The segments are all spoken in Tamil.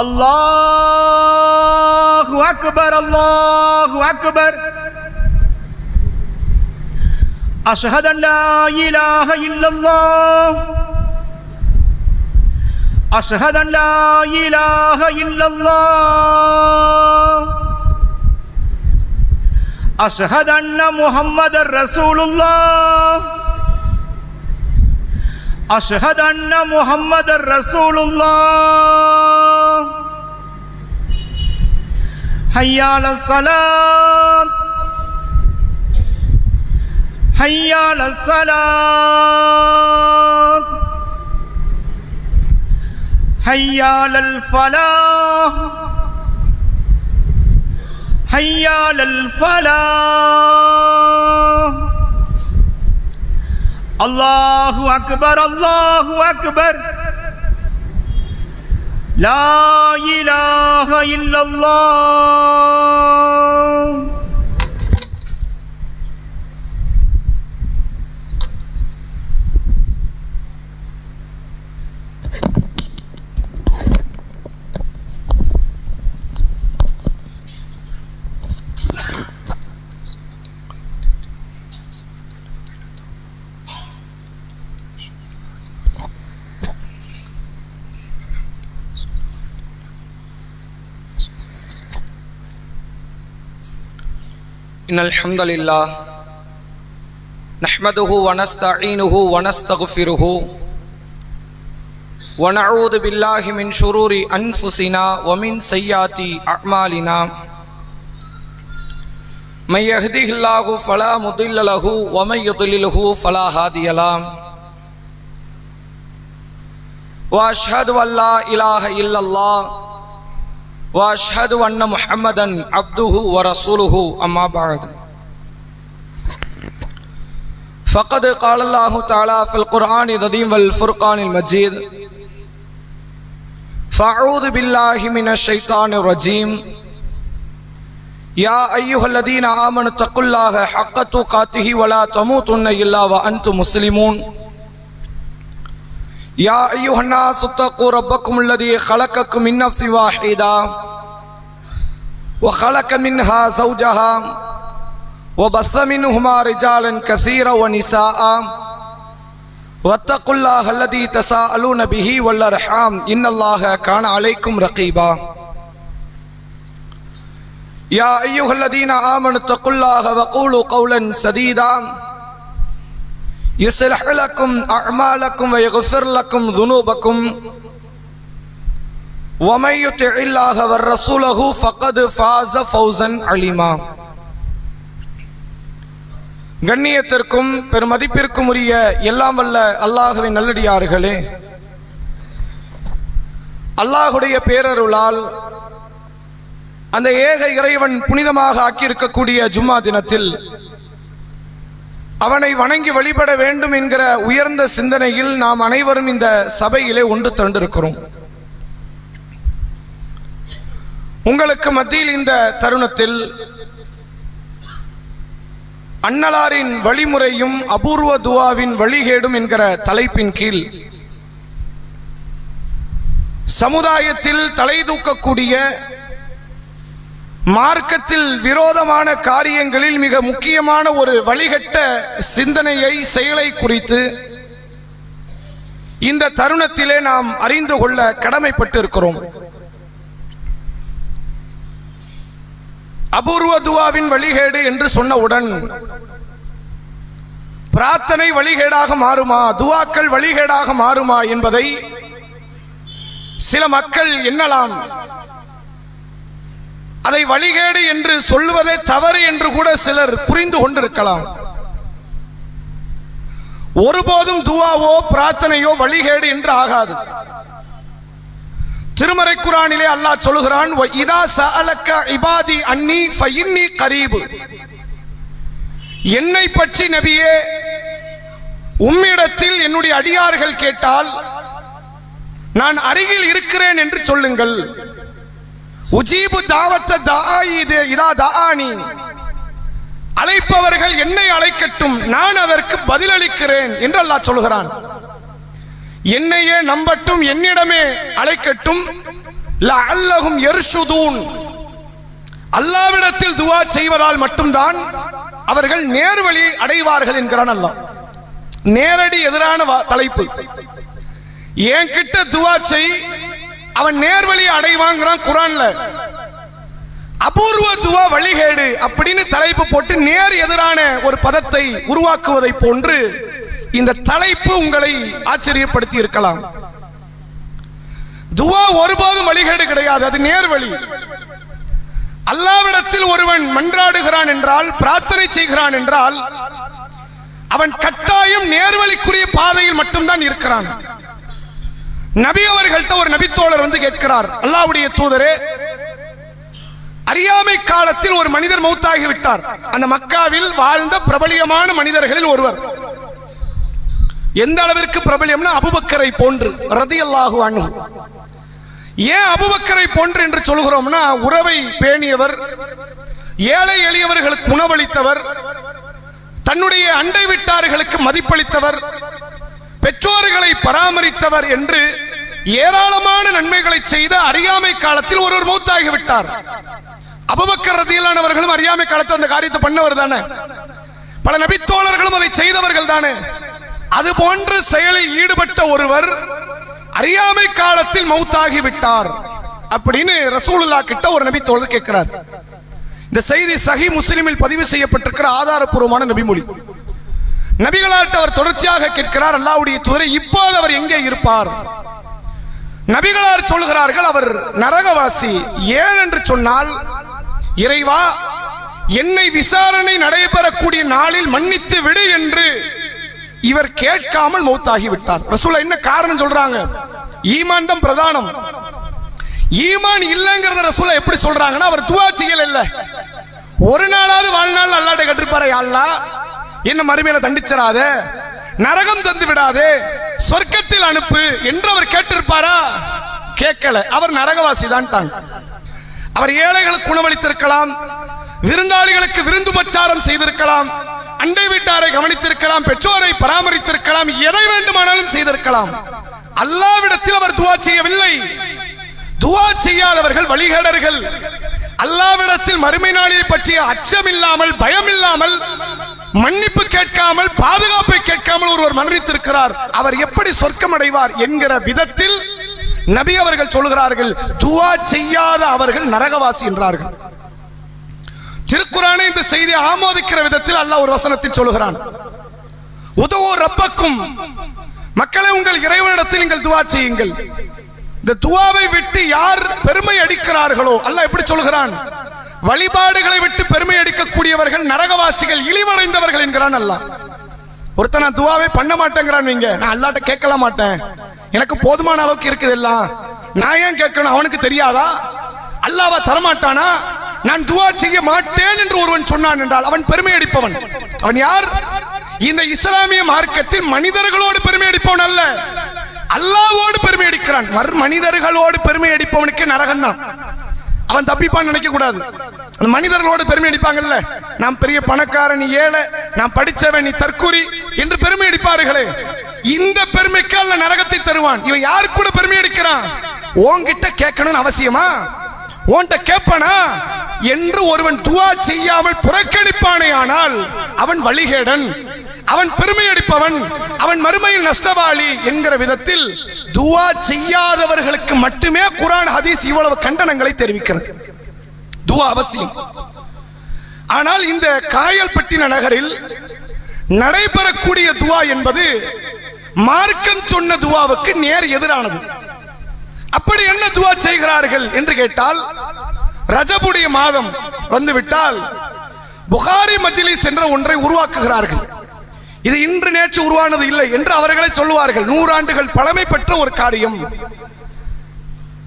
الله أكبر الله أكبر أشهد أن لا إله إلا الله أشهد أن لا إله إلا الله أشهد أن محمد رسول الله أشهد أن محمد رسول الله حي على الصلاة حي على الصلاة حي على الفلاح حي على الفلاح الله أكبر الله أكبر لا إله إلا الله. إن الحمد لله نحمده ونستعينه ونستغفره ونعوذ بالله من شرور أنفسنا ومن سيئات أعمالنا من يهده الله فلا مضل له ومن يضلله فلا هادي له وأشهد أن لا إله إلا الله وأشهد أن محمدا عبده ورسوله أما بعد فقد قال الله تعالى في القرآن العظيم والفرقان المجيد فأعوذ بالله من الشيطان الرجيم يا أيها الذين آمنوا اتقوا الله حق تقاته ولا تموتن إلا وأنتم مسلمون يا أيها الناس اتقوا ربكم الذي خلقكم من نفس واحدة وخلق منها زوجها وبث منهما رجالا كثيرا ونساء واتقوا الله الذي تساءلون به والأرحام إن الله كان عليكم رقيبا يا أيها الذين آمنوا اتقوا الله وقولوا قولا سديدا يصلح لكم أعمالكم ويغفر لكم ذنوبكم ومن يطع الله ورسوله فقد فاز فوزا عظيما. கண்ணியத்திற்கும் பெருமதிப்பிற்கும் உரிய எல்லாம் வல்ல அல்லாஹ்வின் நல்லடியார்களே, அல்லாஹுடைய பேரருளால் அந்த ஏக இறைவன் புனிதமாக ஆக்கியிருக்கக்கூடிய ஜும்மா தினத்தில் அவனை வணங்கி வழிபட வேண்டும் என்கிற உயர்ந்த சிந்தனையில் நாம் அனைவரும் இந்த சபையிலே ஒன்று திரண்டிருக்கிறோம். உங்களுக்கு மத்தியில் இந்த தருணத்தில் அன்னலாரின் வழிமுறையும் அபூர்வ துவாவின் வழிகேடும் என்கிற தலைப்பின் கீழ் சமுதாயத்தில் தலை தூக்கக்கூடிய மார்க்கத்தில் விரோதமான காரியங்களில் மிக முக்கியமான ஒரு வழிகட்ட சிந்தனையை, செயலை குறித்து இந்த தருணத்திலே நாம் அறிந்து கொள்ள கடமைப்பட்டு இருக்கிறோம். அபூர்வ துவாவின் வழிகேடு என்று சொன்னவுடன் பிரார்த்தனை வழிகேடாக மாறுமா, துவாக்கள் வழிகேடாக மாறுமா என்பதை சில மக்கள் எண்ணலாம். அதை வழிகேடு என்று சொல்வதே தவறு என்று கூட சிலர் புரிந்து கொண்டிருக்கலாம். ஒருபோதும் துவாவோ பிரார்த்தனையோ வழிகேடு என்று ஆகாது. திருமறை குர்ஆனிலே அல்லாஹ் சொல்கிறான், இதா சஅலக இபாதி அன்னி ஃபஇன்னி கரீப். என்னை பற்றி நபியே உம்மிடத்தில் என்னுடைய அடியார்கள் கேட்டால் நான் அருகில் இருக்கிறேன் என்று சொல்லுங்கள். உஜீபு தாவத்த தாயிதே இதா தாஆனி. அழைப்பவர்கள் என்னை அழைக்கட்டும், நான் அதற்கு பதிலளிக்கிறேன் என்று அல்லாஹ் சொல்கிறான். என்னையே நம்பட்டும், என்னிடமே அழைக்கட்டும், லஅல்லஹும் யர்ஷுதூன். அல்லாஹ்விடத்தில் துஆ செய்வதால் மட்டும்தான் அவர்கள் நேர்வழி அடைவார்கள் என்கிறான் அல்லாஹ். நேரடி எதிரான தலைப்பு. என்கிட்ட துஆ செய், அவன் நேர்வழி அடைவாங்கிறான் குர்ஆன்ல. அபூர்வ துஆ வழிகேடு அப்படின்னு தலைப்பு போட்டு நேர் எதிரான ஒரு பதத்தை உருவாக்குவதை போன்று இந்த தலைப்பு உங்களை ஆச்சரியப்படுத்தி இருக்கலாம். துஆ ஒருபோதும் வழிகேடு கிடையாது, அது நேர்வழி. அல்லாஹ்விடத்தில் ஒருவன் மன்றாடுகிறான் என்றால், பிரார்த்தனை செய்கிறான் என்றால், அவன் கட்டாயம் நேர்வழிக்குரிய பாதையில் மட்டும்தான் இருக்கிறான். நபி அவர்கள்ட்ட ஒரு நபித்தோழர் வந்து கேட்கிறார், அல்லாஹ்வுடைய தூதரே, அறியாமை காலத்தில் ஒரு மனிதர் மௌத்தாகி விட்டார். அந்த மக்காவில் வாழ்ந்த பிரபலியமான மனிதர்களில் ஒருவர். எந்த அளவிற்கு பிரபலியம்னா அபூபக்கரை போன்று ரலியல்லாஹு அன்ஹு. ஏன் அபூபக்கரை போன்று என்று சொல்கிறோம்னா, உறவை பேணியவர், ஏழை எளியவர்களுக்கு உணவளித்தவர், தன்னுடைய அண்டை வீட்டார்களுக்கு மதிப்பளித்தவர், பெற்றோர்களை பராமரித்தவர் என்று ஏராளமான நன்மைகளை செய்த அறியாமை காலத்தில் ஒருவர் மௌத்தாகிவிட்டார். அபூபக்கர் ரலியல்லாஹு அவர்களும் அறியாமை காலத்தில் அந்த காரியத்தை பண்ணவர் தானே. பல நபித்தோழர்களும் அதை செய்தவர்கள் தானே. அது போன்ற செயலில் ஈடுபட்ட ஒருவர் அறியாமை காலத்தில் மௌத்தாகி விட்டார் அப்படின்னு ரசூலுல்லாஹ் கிட்ட ஒரு நபித்தோழர் கேட்கிறார். இந்த செய்தி சஹீஹ் முஸ்லிமில் பதிவு செய்யப்பட்டிருக்கிற ஆதாரப்பூர்வமான நபிமொழி. நபிகளாட்ட அவர் தொடர்ச்சியாக கேட்கிறார், அல்லாஹ்வுடைய தூதரே, இப்போது அவர் எங்கே இருப்பார்? நபிகளார் சொல்கிறார்கள், அவர் நரகவாசி. ஏன் என்று சொன்னால், இறைவா, என்னை விசாரணை நடைபெறக்கூடிய நாளில் மன்னித்து விடு என்று இவர் கேட்காமல் மௌத்தாகி விட்டார். ரசூலுல்லாஹ் என்ன காரணம் சொல்றாங்க? ஈமான் தான் பிரதானம். ஈமான் இல்லங்கிறத ரசூலுல்லாஹ் எப்படி சொல்றாங்கன்னா, அவர் துஆ செய்யல. இல்ல, ஒரு நாளாவது வாழ்நாள் அல்லாஹ்ட்ட கேட்டிருப்பாரே, அல்லாஹ் என்ன மறுமையில தண்டிச்சிராத, நரகம் தந்து விடாதே, சொர்க்கத்தில் அனுப்பு என்று அவர் கேட்டிருப்பாரா? கேட்கல. அவர் நரகவாசி தான். அவர் ஏழைகளுக்கு உணவளித்திருக்கலாம், விருந்தாளிகளுக்கு விருந்துபச்சாரம் செய்திருக்கலாம், அண்டை வீட்டாரை கவனித்திருக்கலாம், பெற்றோரை பராமரித்திருக்கலாம், எதை வேண்டுமானாலும் செய்திருக்கலாம். அல்லாஹ்விடத்தில் அவர் துஆ செய்யவில்லை. துஆ செய்யாதவர்கள் வழிகேடர்கள். அல்லாஹ்விடத்தில் மறுமை நாளை பற்றிய அச்சம் இல்லாமல், பயம் இல்லாமல், மன்னிப்பு கேட்காமல், பாதுகாப்பை கேட்காமல் ஒருவர் மரணித்திருக்கிறார். அவர் எப்படி சொர்க்கம் அடைவார் என்கிற விதத்தில் நபி அவர்கள் சொல்கிறார்கள், துஆ செய்யாத அவர்கள் நரகவாசி என்றார்கள். திருக்குர்ஆனை இந்த செய்தியை ஆமோதிக்கிற விதத்தில் அல்லாஹ் ஒரு வசனத்தில் சொல்கிறான், உதூ ரப்பக்கும், மக்களை உங்கள் இறைவனிடத்தில் நீங்கள் துஆ செய்யுங்கள். இந்த துஆவை விட்டு யார் பெருமை அடிக்கிறார்களோ, அல்லாஹ் எப்படி சொல்கிறான், வழிபாடுகளை விட்டு பெருமை அடிக்கக்கூடியவர்கள் நரகவாசிகள், இழிவடைந்தவர்கள் என்கிறான் அல்லாஹ். ஒருத்தன் நான் துஆவே பண்ண மாட்டேங்கிறான், நீங்க நான் அல்லாஹ்ட்ட கேட்கல மாட்டேன், எனக்கு போதுமான அளவுக்கு இருக்குது எல்லாம், நான் ஏன் கேட்கணும், அவனுக்கு தெரியாதா? அல்லாஹ்வா தரமாட்டானா? நான் துஆ செய்ய மாட்டேன் என்று ஒருவன் சொன்னான் என்றால் அவன் பெருமை அடிப்பவன். அவன் யார்? இந்த இஸ்லாமிய மார்க்கத்தில் மனிதர்களோடு பெருமை அடிப்பவன் அல்ல, அல்லாஹ்வோடு பெருமை அடிக்கிறான். மனிதர்களோடு பெருமை அடிப்பவனுக்கு நரகம் தான். அவன் தப்பிப்பான்னு நினைக்க கூடாது. மனிதர்களோடு பெருமை அடிப்பாங்கல்ல, நான் பெரிய பணக்காரன், நீ ஏழை, நான் படிச்சவன், நீ தற்குறி என்று பெருமை அடிப்பார்களே, இந்த பெருமைக்கு அல்ல நரகத்தை தருவான். இவன் யாரு கூட பெருமை அடிக்கிறான்? உன்கிட்ட கேட்கணும்னு அவசியமா? உன்கிட்ட கேட்பானா என்று ஒருவன் துஆ செய்யாமல் புறக்கணிப்பானே ஆனால் அவன் வழிகேடன், அவன் பெருமை அடிப்பவன், அவன் மறுமையில் நஷ்டவாளி என்கிற விதத்தில் துஆ செய்யாதவர்களுக்கு மட்டுமே குர்ஆன் ஹதீஸ் இவ்வளவு கண்டனங்களை தெரிவிக்கிறது. துஆ அவசியம். ஆனால் இந்த காயல்பட்டின நகரில் நடைபெறக்கூடிய துஆ என்பது மார்க்கம் சொன்ன துஆவுக்கு நேர் எதிரானது. அப்படி என்ன துஆ செய்கிறார்கள் என்று கேட்டால், ரஜபுடைய மாதம் வந்துவிட்டால் புகாரி மஜ்லிஸ் என்ற ஒன்றை உருவாக்குகிறார்கள். இது இன்று நேற்று உருவானது இல்லை என்று அவர்களே சொல்லுவார்கள். 100 ஆண்டுகள் பழமை பெற்ற ஒரு காரியம்.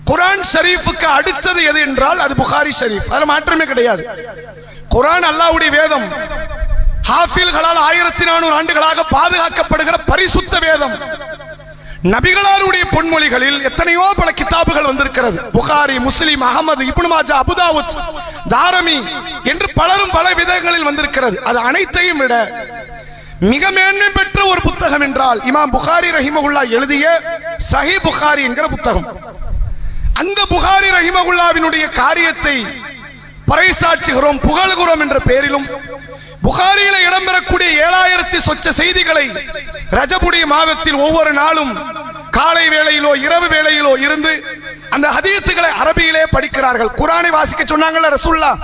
குர்ஆன் ஷரீஃபுக்கு அடுத்தது எது என்றால் அது புகாரி ஷரீஃப். அதுல மாற்றமே கிடையாது. குர்ஆன் அல்லாஹ்வுடைய வேதம், ஹாஃபில்களால் 1400 ஆண்டுகளாக பாதுகாக்கப்படுகிற பரிசுத்த வேதம். நபிகளாருடைய பொன்மொழிகளில் எத்தனையோ பல கிதாபுகள் வந்திருக்கிறது. புகாரி, முஸ்லிம், அஹமது, இப்னு மாஜா, அபுதாவுத், தாரமி என்று பலரும் பல விதங்களில் வந்திருக்கிறது. அது அனைத்தையும் விட மிக மேன்மை பெற்ற ஒரு புத்தகம் என்றால் இமாம் புகாரி ரஹிமஹுல்லாஹ் எழுதிய சஹீஹ் புகாரி என்கிற புத்தகம். அந்த புகாரி ரஹிமகுல்லாவினுடைய காரியத்தை பறைசாற்றுகிறோம், புகழ்கிறோம் என்ற பெயரிலும் புகாரியில இடம்பெறக்கூடிய 7000 சொச்ச செய்திகளை ரஜபுடைய மாதத்தில் ஒவ்வொரு நாளும் காலை வேளையிலோ இரவு வேளையிலோ இருந்து அந்த ஹதீஸுகளை அரபியிலே படிக்கிறார்கள். குர்ஆனை வாசிக்க சொன்னாங்கல்ல ரசூலுல்லாஹ்,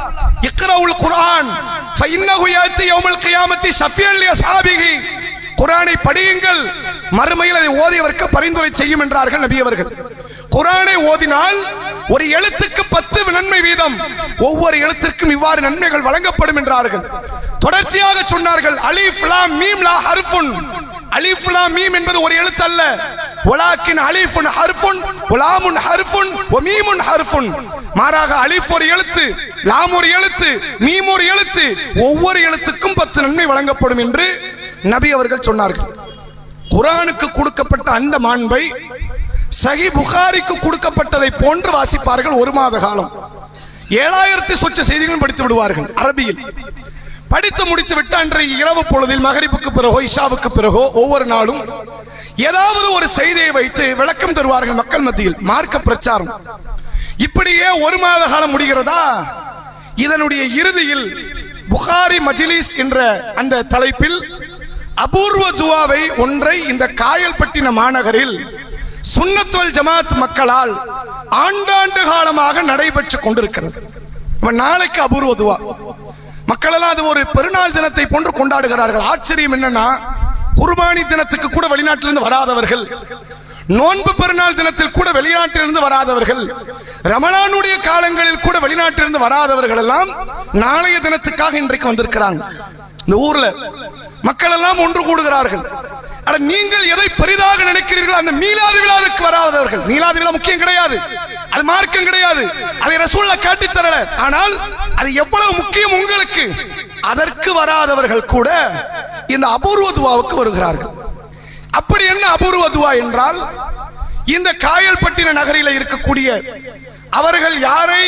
இக்ரவுல் குர்ஆன் ஃபஇன்னஹு யாத்தி யௌமல் கியாமத்தி ஷஃபியன் லி அஸ்ஹாபிஹி, குர்ஆனை படியுங்கள், மறுமையில் அதை ஓதியவருக்கு பரிந்துரை செய்யும் என்றார்கள் நபி அவர்கள். குர்ஆனை ஓதினால் ஒரு எழுத்துக்கு 10 நன்மை வீதம், ஒவ்வொரு எழுத்திற்கும் இவ்வாறு நன்மைகள் வழங்கப்படும் என்றார்கள். தொடர்ச்சியாக சொன்னார்கள், அலிஃப் லாம் மீம் லா ஹர்ஃபுன், அலிஃப் லாம் மீம் என்பது ஒரு எழுத்து அல்ல, வலாக்கின் அலிஃபுன் ஹர்ஃபுன் வலாமுன் ஹர்ஃபுன் வ மீமுன் ஹர்ஃபுன், மாறாக அலிஃப் ஒரு எழுத்து, லாம் ஒரு எழுத்து, மீம் ஒரு எழுத்து, ஒவ்வொரு எழுத்துக்கும் 10 நன்மை வழங்கப்படும் என்று நபி அவர்கள் சொன்னார்கள். குர்ஆனுக்கு கொடுக்கப்பட்ட அந்த மாண்பை சஹீஹ் புகாரிக்கு கொடுக்கப்பட்டதை போன்று வாசிப்பார்கள். ஒரு மாத காலம் 7000 சொச்ச செய்திகளும் படித்து விடுவார்கள் அரபியில். படித்து முடித்து விட்டு அன்றைய இரவு பொழுதில் மகரிபுக்கு பிறகோ இஷாவுக்கு பிறகோ ஒவ்வொரு நாளும் ஏதாவது ஒரு செய்தியை வைத்து விளக்கம் தருவார்கள் மக்கள் மத்தியில், மார்க்க பிரச்சாரம். இப்படியே ஒரு மாத காலம் முடிகிறதா. இதனுடைய இறுதியில் புகாரி மஜ்லிஸ் என்ற அந்த தலைப்பில் அபூர்வ துஆவை ஒன்றை இந்த காயல்பட்டின மாநகரில் சுன்னத் வல் ஜமாத் மக்களால் ஆண்டாண்டு காலமாக நடைபெற்றுக் கொண்டிருக்கிறது. நாளைக்கு அபூர்வ துஆ மக்கள் எல்லாம் அது ஒரு பெருநாள் தினத்தை போன்று கொண்டாடுகிறார்கள். ஆச்சரியம் என்னன்னா, குர்பானி தினத்துக்கு கூட வெளிநாட்டிலிருந்து வராதவர்கள், நோன்பு பெருநாள் தினத்தில் கூட வெளிநாட்டிலிருந்து வராதவர்கள், ரமலானுடைய காலங்களில் கூட வெளிநாட்டிலிருந்து வராதவர்கள் எல்லாம் நாளைய தினத்துக்காக இன்றைக்கு வந்திருக்கிறாங்க. இந்த ஊர்ல மக்கள் எல்லாம் ஒன்று கூடுகிறார்கள். நீங்கள் எதை பெரிதாக நினைக்கிறீர்கள், அந்த மீலாது விழாவுக்கு வராதவர்கள், மீலாது விழா முக்கியம் கிடையாது, அது மார்க்கம் கிடையாது, அதை ரசூலுல்லாஹ் காட்டி தரல, ஆனால் அது எவ்வளவு முக்கியம் உங்களுக்கு, அதற்கு வராதவர்கள் கூட இந்த அபூர்வ துஆவுக்கு வருகிறார்கள். அப்படி என்ன அபூர்வ துஆ என்றால், இந்த காயல்பட்டின நகரில் இருக்கக்கூடிய அவர்கள் யாரை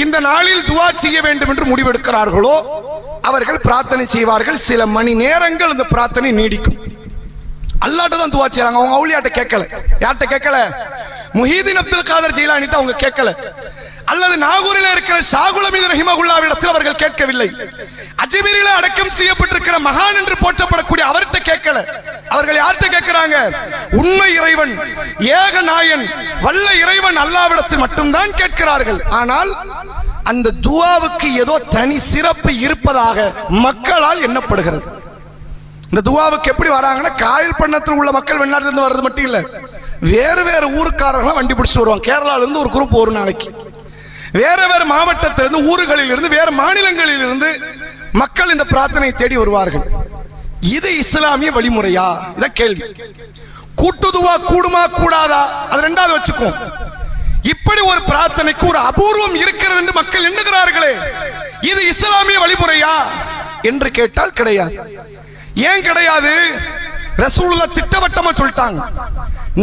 இந்த நாளில் துஆ செய்ய வேண்டும் என்று முடிவெடுக்கிறார்களோ அவர்கள் பிரார்த்தனை செய்வார்கள். சில மணி நேரங்கள் இந்த பிரார்த்தனை நீடிக்கும். அல்லாஹ்ட்ட தான் துஆ செய்றாங்க, அவங்க அவுலியாட்ட கேட்கல. யார்ட்ட கேட்கல? முஹீதீன் அப்துல் காதர் ஜீலானிட்ட அவங்க கேட்கல, அல்லது நாகூரில் இருக்கிற ஷாகுல் அமீது ரஹிமகுல்லாவிடத்தில் அவர்கள் கேட்கவில்லை, அஜ்மீரில் அடக்கம் செய்யப்பட்டிருக்கிற மகான் என்று போற்றப்படக்கூடிய அவர்கிட்ட கேட்கல. அவர்கள் யார்கிட்ட கேட்கிறாங்க? உண்மை இறைவன், ஏக நாயன், வல்ல இறைவன் அல்லாஹ்விடத்தில் மட்டும்தான் கேட்கிறார்கள். ஆனால் அந்த துஆவுக்கு ஏதோ தனி சிறப்பு இருப்பதாக மக்களால் எண்ணப்படுகிறது. இந்த துஆவுக்கு எப்படி வராங்கன்னா, காயல்பட்டினத்தில் உள்ள மக்கள் வெளிநாட்டிலிருந்து வர்றது மட்டும் இல்ல, வேறு வேறு ஊருக்காரர்கள் வண்டி பிடிச்சு வருவாங்க. கேரளால இருந்து ஒரு குரூப் ஒரு நாளைக்கு, வேறு வேறு மாவட்டத்திலிருந்து, ஊர்களில் இருந்து, வேறு மாநிலங்களில் இருந்து மக்கள் இந்த பிரார்த்தனையை தேடி வருவார்கள். இது இஸ்லாமிய வழிமுறையா? இத கேள்வி. கூட்டு துஆ கூடுமா கூடாதா அது ரெண்டாவது வச்சுக்கோ. இப்படி ஒரு பிரார்த்தனைக்கு ஒரு அபூர்வம் இருக்கிறது என்று மக்கள் எண்ணுகிறார்களே, இது இஸ்லாமிய வழிமுறையா என்று கேட்டால் கிடையாது. ஏன் கிடையாது? ரசூலுல்லாஹ் திட்டவட்டமா சொல்லிட்டாங்க,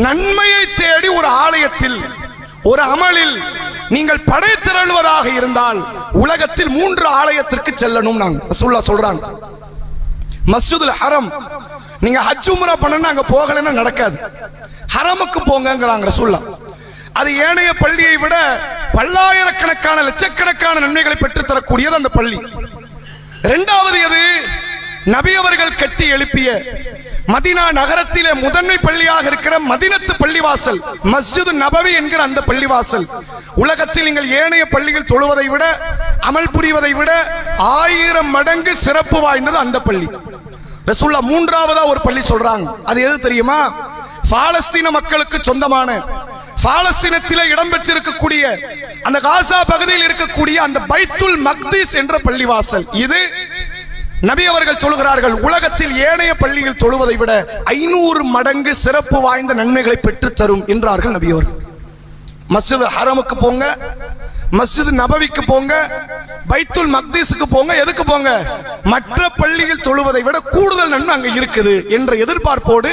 நன்மையை தேடி ஒரு ஆலயத்தில் ஒரு அமலில் நீங்கள் படை திரளுவதாக இருந்தால் உலகத்தில் 3 ஆலயத்திற்கு செல்லணும். நாங்க ரசூலுல்லாஹ் சொல்றாங்க, மஸ்ஜிதுல் ஹரம், நீங்க ஹஜ் உம்ரா பண்ணனும் அங்க போகலன்னா நடக்காது, ஹரமுக்கு போங்கங்கறாங்க ரசூலுல்லாஹ். அது ஏனைய பள்ளியை விட பல்லாயிரக்கணக்கான லட்சக்கணக்கான நன்மைகளை பெற்று தரக்கூடியது அந்த பள்ளி. இரண்டாவது எது? நபி அவர்கள் கட்டி எழுப்பிய மதீனா நகரத்திலே முதன்மை பள்ளியாக இருக்கிற மதீனத்து பள்ளிவாசல், மஸ்ஜிது நபவி என்கிற அந்த பள்ளிவாசல் உலகத்தில் நீங்கள் ஏனைய பள்ளிகள் தொழுவதை விட, அமல் புரிவதை விட 1000 மடங்கு சிறப்பு வாய்ந்தது அந்த பள்ளி. ரசூலுல்லாஹ் மூன்றாவதா ஒரு பள்ளி சொல்றாங்க. அது எது தெரியுமா? பாலஸ்தீன மக்களுக்கு சொந்தமான, பாலஸ்தீனத்திலே இடம்பெற்றிருக்கக்கூடிய அந்த காசா பகுதியில் இருக்கக்கூடிய அந்த பைத்துல் மக்திஸ் என்ற பள்ளிவாசல். இது நபி அவர்கள் சொல்கிறார்கள், உலகத்தில் ஏனைய பள்ளியில் தொழுவதை விட 500 மடங்கு சிறப்பு வாய்ந்த நன்மைகளை பெற்று தரும் என்றார்கள் நபி அவர்கள். மஸ்ஜித் ஹரமுக்கு போங்க, மஸ்ஜித் நபவிக்கு போங்க, பைத்துல் மக்திஸுக்கு போங்க. எதுக்கு போங்க? மற்ற பள்ளியில் தொழுவதை விட கூடுதல் நன்மை அங்க இருக்குது என்ற எதிர்பார்ப்போடு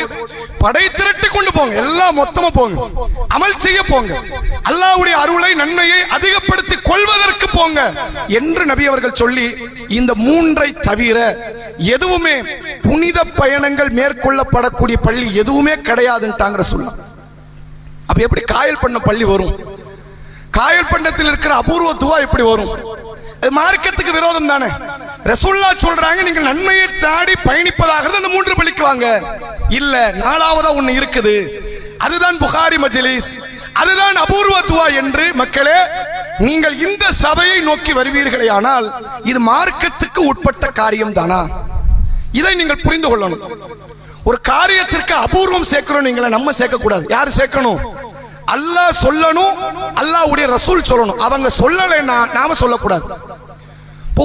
படை திரட்டி கொண்டு போங்க, எல்லாம் மொத்தமா போங்க, அமல் செய்ய போங்க, அல்லாஹ்வுடைய அருளை நன்மையை அதிகப்படுத்தி கொள்வதற்கு போங்க என்று நபி அவர்கள் சொல்லி, இந்த 3ஐ தவிர எதுவுமே புனித பயணங்கள் மேற்கொள்ளப்படக்கூடிய பள்ளி எதுவுமே கிடையாதுன்னு ரசூலுல்லாஹ். அப்ப எப்படி காயல் பண்ண பள்ளி வரும்? காயல் பண்டத்தில் இருக்கிற அபூர்வ துவா எப்படி வரும்? அது மார்க்கத்துக்கு விரோதம் தானே. ரசூலுல்லாஹ் சொல்றாங்க நீங்கள் நன்மையை தாடி பயணிப்பதாக அந்த 3 பலிக்கு வாங்க. இல்ல, 4வதா ஒண்ணு இருக்குது, அதுதான் புகாரி மஜ்லிஸ், அதுதான் அபூர்வ துவா என்று மக்களே நீங்கள் இந்த சபையை நோக்கி வருவீர்களே, ஆனால் இது மார்க்கத்துக்கு உட்பட்ட காரியம் தானா? இதை நீங்கள் புரிந்து கொள்ளணும். ஒரு காரியத்திற்கு அபூர்வம் சேர்க்கிறோம் நீங்கள, நம்ம சேர்க்க கூடாது. யாரு சேர்க்கணும்? அல்லாஹ் சொல்லணும், அல்லாஹ்வுடைய ரசூல் சொல்லணும். அவங்க சொல்லலைன்னா நாம சொல்லக்கூடாது.